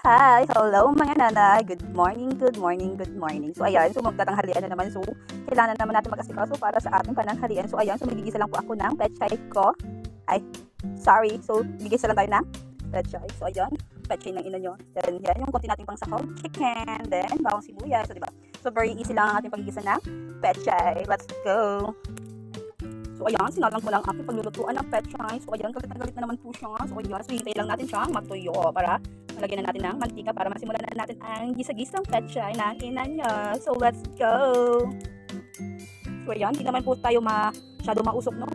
Hi! Hello mga nanay! Good morning, good morning, good morning. So ayan, so magtatanghalian na naman. So kailangan naman natin mag-asikaso para sa ating pananghalian. So ayan, so magigisa lang po ako ng pechay ko. Ay, sorry. So gigisa lang tayo ng pechay. So ayan, pechay ng ina nyo. Then yan, yung konti nating pangsahog, chicken. Then bawang sibuyas. So diba? So very easy lang ang ating pagigisa ng pechay. Let's go! So ayan, sinalang ko lang aking paglulutuan ng pechay. So ayan, galit na naman po siya. So ayan, so hintay lang natin siyang magtuyo para malagyan na natin ng mantika para masimulan na natin ang gisa-gisang pechay ng ina niya. So let's go! So ayan, hindi naman po tayo masyado mausok, no?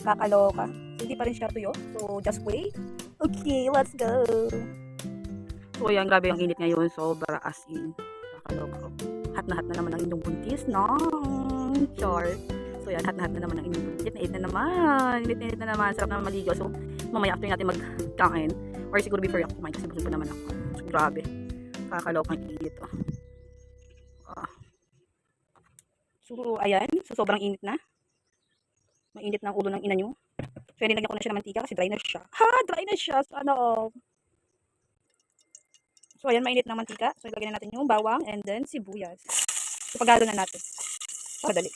Kakaloka. So hindi pa rin siya tuyo. So just wait. Okay, let's go! So ayan, grabe yung init ngayon. So bara as in. Kakaloka. Hat na naman ang inyong buntis, no? Char. So yan, hat na naman ang inyong buntis. Init na naman. Init na naman. Sarap naman maligo. So mamaya after natin magkain. Or siguro before ako kumain kasi busog pa naman ako. So, grabe. Kakalokang init. So ayan. So sobrang init na. Mainit na ang ulo ng ina nyo. So nilagyan ko na siya ng mantika kasi dry na siya. Ha! Dry na siya. Sana all. So ayan, mainit na mantika. So ilagyan na natin yung bawang and then sibuyas. So paghalo na natin. Madali.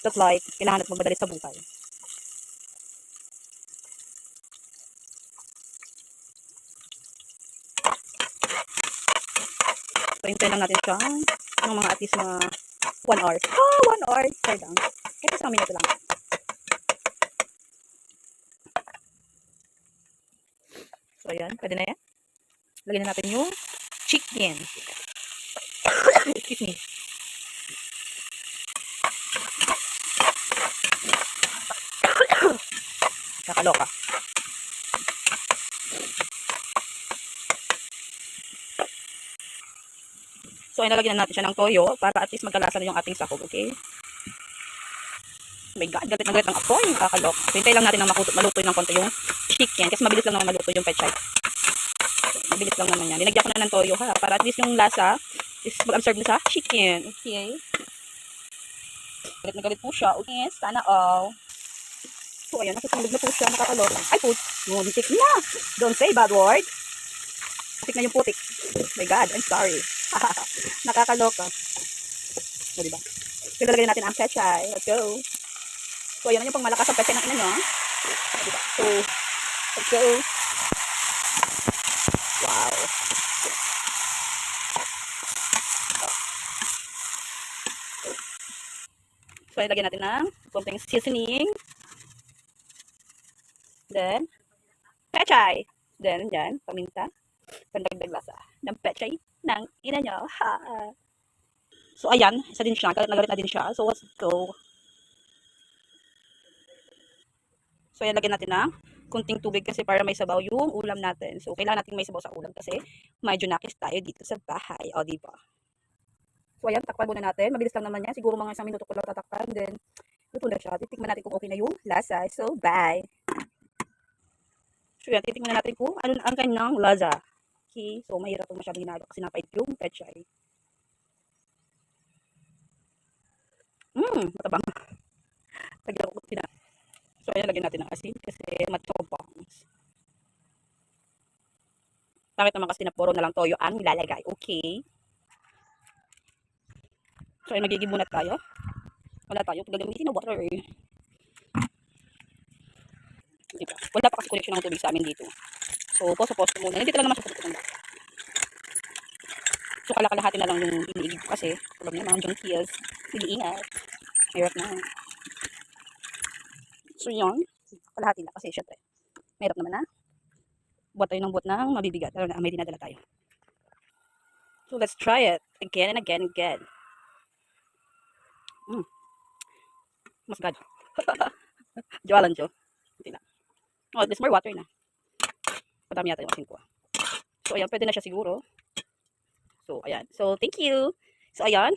Just like, kailangan natin magmadali sa buhay. So hintayin lang natin siya ng mga at least mga 1 hour. 1 hour. Kaya lang. Ito sa minuto lang. So ayan, pwede na yan. Lagyan na natin yung chicken. Excuse me. Nakaloka. So ay nalagyan na natin siya ng toyo para at least magkalasa na yung ating sahog, okay? Oh my God, galit na galit ang apoy. Nakakalok. So hintay lang natin na maluto ng konti yung chicken kasi mabilis lang naman maluto yung pechay. So, mabilis lang naman yan. Linagyan ko na ng toyo ha para at least yung lasa is mag-absorb na sa chicken. Okay? Galit na galit po siya. Okay, sana all. So ayan, nakatulog na po siya. Nakakalok. Ay po, muntik na. Don't say bad word. Putik na yung putik. Oh my God, I'm sorry. Nakakaloka. O diba? So lalagyan natin ang pechay. Let's go. So ayan na yung pangmalakas ang pechay ng ina nyo. Diba? So, let's go. Wow. So ilagyan natin ng konting seasoning. Then, pechay. Then, dyan, paminta. Pandagdag lasa ng pechay ng ina nyo. Ha. So ayan, isa din siya. Galit na din siya. So let's go. So ayan, lagyan natin ng kunting tubig kasi para may sabaw yung ulam natin. So kailangan natin may sabaw sa ulam kasi medyo nakis tayo dito sa bahay. O diba? So ayan, takpan muna natin. Mabilis lang naman yan. Siguro mga 1 minuto ko lang tatakpan. Then, luto na siya. Titikman natin kung okay na yung lasa. So bye! So yan, titikman natin kung ano ang kanyang lasa. Okay, so mahirap itong masyadong ginagawa kasi napait yung pechay. Matabang. Lagyan ko na. So ayan, lagyan natin ng asin kasi matobang. Bakit naman kasi na puro na lang toyo ang nilalagay. Okay. So ayan, magigib muna tayo. Wala tayo gagamitin na water. Diba? Wala pa kasi connection ng tubig sa amin dito. So, poso-poso muna. Nandito lang naman siya sa pupunta. So, kalahati na lang yung iniigib ko kasi alam niyo, mga junk kills. Iniingat. Mahirap na. So, yun. Kalahati na kasi syempre. Mahirap naman na. Buat tayo ng buat ng mabibigat. Lalo na may dinadala tayo. So, let's try it. Again and again and again. Mas God. Jawalan jo. Hindi na. Oh, there's more water na. Padami yata yung asin ko. So, ayan. Pwede na siya siguro. So, ayan. So, thank you. So, ayan.